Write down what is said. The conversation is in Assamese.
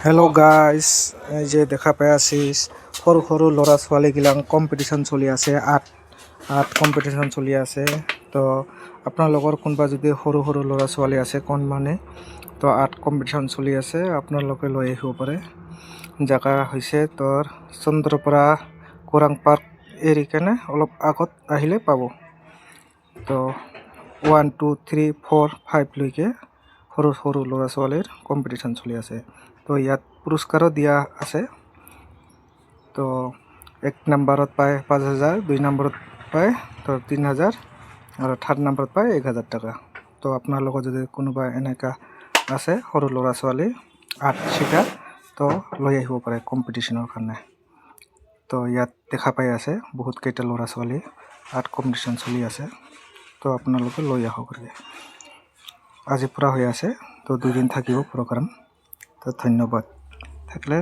হেল্ল' গাইজ, এই যে দেখা পাই আছিস সৰু সৰু ল'ৰা ছোৱালীগিলাক কম্পিটিশ্যন চলি আছে, আৰ্ট কম্পিটিশ্যন চলি আছে। তো আপোনালোকৰ কোনোবা যদি সৰু সৰু ল'ৰা ছোৱালী আছে কোন মানে তো আৰ্ট কম্পিটিশ্যন চলি আছে, আপোনালোকে লৈ আহিব পাৰে। জেগা হৈছে তোৰ চন্দ্ৰপাৰা কোৰাং পাৰ্ক এৰি কেনে অলপ আগত আহিলে পাব। তো 1 2 3 4 5 লৈকে সৰু সৰু ল'ৰা ছোৱালীৰ কম্পিটিশ্যন চলি আছে। তো ইয়াত পুৰস্কাৰো দিয়া আছে। তো 1 নম্বৰত পায় 5,000, 2 নম্বৰত পায় তো 3,000 আৰু 3rd নম্বৰত পায় 1,000 টকা। তো আপোনালোকৰ যদি কোনোবা এনেকা আছে সৰু ল'ৰা ছোৱালী আৰ্ট শিকা তো লৈ আহিব পাৰে কম্পিটিশ্যনৰ কাৰণে। তো ইয়াত দেখা পাই আছে বহুত কেইটা ল'ৰা ছোৱালী আৰ্ট কম্পিটিশ্যন চলি আছে। তো আপোনালোকে লৈ আহক। আজিৰ পৰা হৈ আছে, তো 2 দিন থাকিব প্ৰগ্ৰাম। তো ধন্যবাদ থাকিলে।